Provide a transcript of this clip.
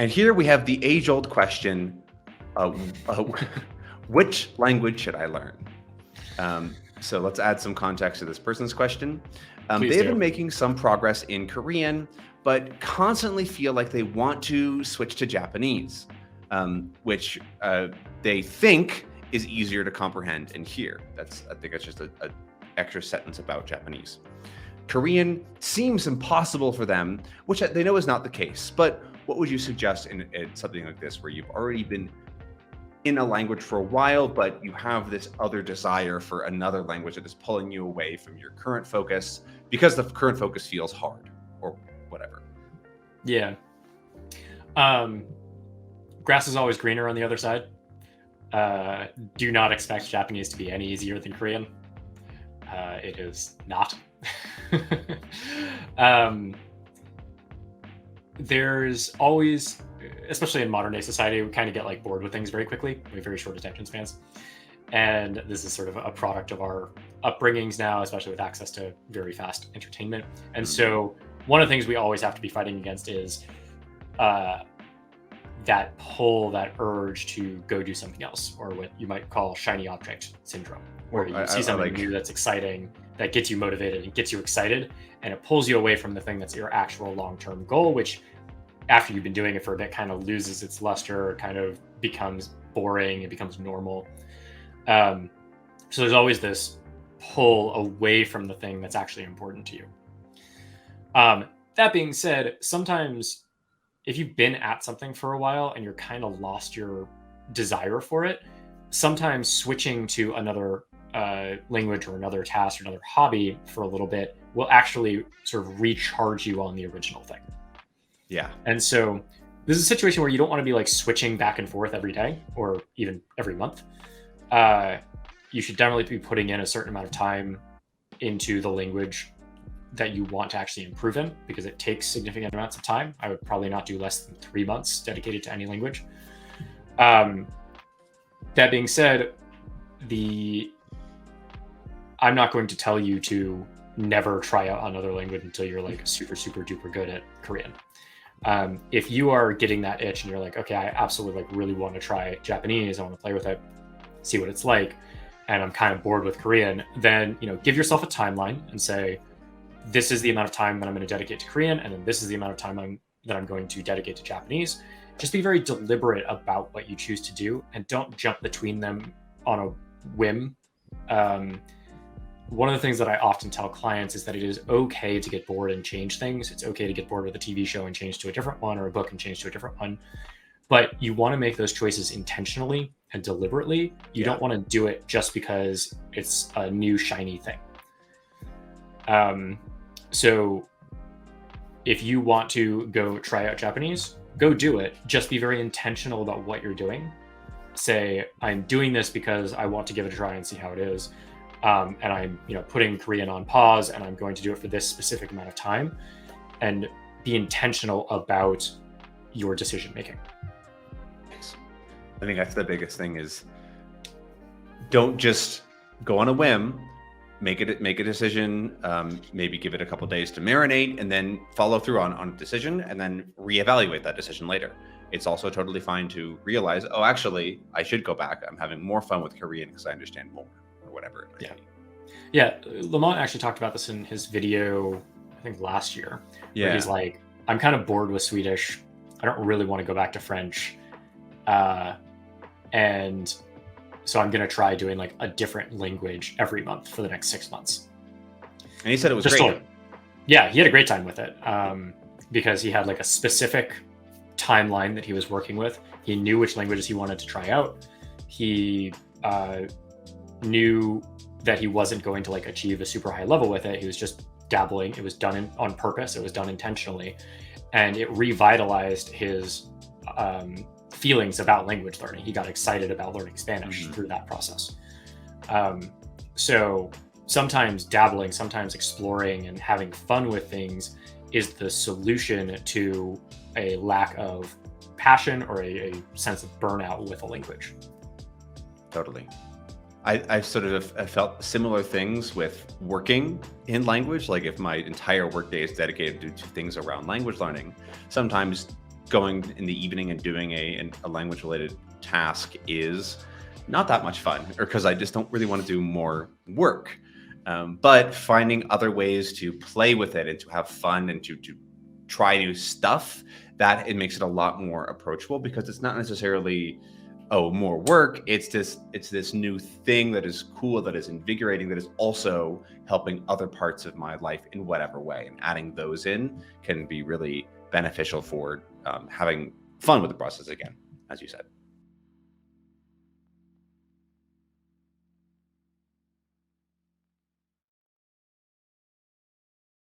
And here we have the age-old question, which language should I learn? So let's add some context to this person's question. They've been making some progress in Korean, but constantly feel like they want to switch to Japanese, which they think is easier to comprehend and hear. I think that's just an extra sentence about Japanese. Korean seems impossible for them, which they know is not the case. But what would you suggest in something like this, where you've already been in a language for a while, but you have this other desire for another language that is pulling you away from your current focus because the current focus feels hard or whatever? Yeah. Grass is always greener on the other side. Do not expect Japanese to be any easier than Korean. It is not. There's always, especially in modern day society, we kind of get like bored with things very quickly. We have very short attention spans. And this is sort of a product of our upbringings now, especially with access to very fast entertainment. And so one of the things we always have to be fighting against is that pull, that urge to go do something else, or what you might call shiny object syndrome, where you see something new that's exciting, that gets you motivated and gets you excited, and it pulls you away from the thing that's your actual long-term goal, which after you've been doing it for a bit kind of loses its luster, kind of becomes boring, it becomes normal. So there's always this pull away from the thing that's actually important to you. That being said, sometimes if you've been at something for a while and you're kind of lost your desire for it, sometimes switching to another language or another task or another hobby for a little bit will actually sort of recharge you on the original thing. Yeah. And so this is a situation where you don't want to be like switching back and forth every day or even every month. You should definitely be putting in a certain amount of time into the language that you want to actually improve in, because it takes significant amounts of time. I would probably not do less than 3 months dedicated to any language. That being said, I'm not going to tell you to never try out another language until you're like super, super duper good at Korean. If you are getting that itch and you're like, okay, I absolutely like really want to try Japanese, I want to play with it, see what it's like, and I'm kind of bored with Korean, then, give yourself a timeline and say, this is the amount of time that I'm going to dedicate to Korean, and then this is the amount of time that I'm going to dedicate to Japanese. Just be very deliberate about what you choose to do, and don't jump between them on a whim. One of the things that I often tell clients is that it is okay to get bored and change things. It's okay to get bored with a TV show and change to a different one, or a book and change to a different one. But you want to make those choices intentionally and deliberately. You don't want to do it just because it's a new shiny thing. So if you want to go try out Japanese, go do it. Just be very intentional about what you're doing. Say, I'm doing this because I want to give it a try and see how it is. And I'm, putting Korean on pause, and I'm going to do it for this specific amount of time, and be intentional about your decision making. I think that's the biggest thing, is don't just go on a whim. Make a decision, maybe give it a couple days to marinate, and then follow through on a decision, and then reevaluate that decision later. It's also totally fine to realize, oh, actually, I should go back. I'm having more fun with Korean because I understand more, or whatever it might be. Yeah, Lamont actually talked about this in his video, I think last year. Yeah. Where he's like, I'm kind of bored with Swedish. I don't really want to go back to French. And so I'm going to try doing like a different language every month for the next 6 months. And he said it was great. Yeah, he had a great time with it, because he had like a specific timeline that he was working with. He knew which languages he wanted to try out. He knew that he wasn't going to like achieve a super high level with it. He was just dabbling. It was done on purpose. It was done intentionally. And it revitalized his feelings about language learning. He got excited about learning Spanish through that process. So sometimes dabbling, sometimes exploring and having fun with things is the solution to a lack of passion or a sense of burnout with a language. Totally. I've sort of felt similar things with working in language. Like if my entire workday is dedicated to things around language learning, sometimes going in the evening and doing a language related task is not that much fun, or because I just don't really want to do more work. But finding other ways to play with it and to have fun and to try new stuff, that it makes it a lot more approachable, because it's not necessarily, oh, more work. It's this new thing that is cool, that is invigorating, that is also helping other parts of my life in whatever way. And adding those in can be really beneficial for having fun with the process again, as you said.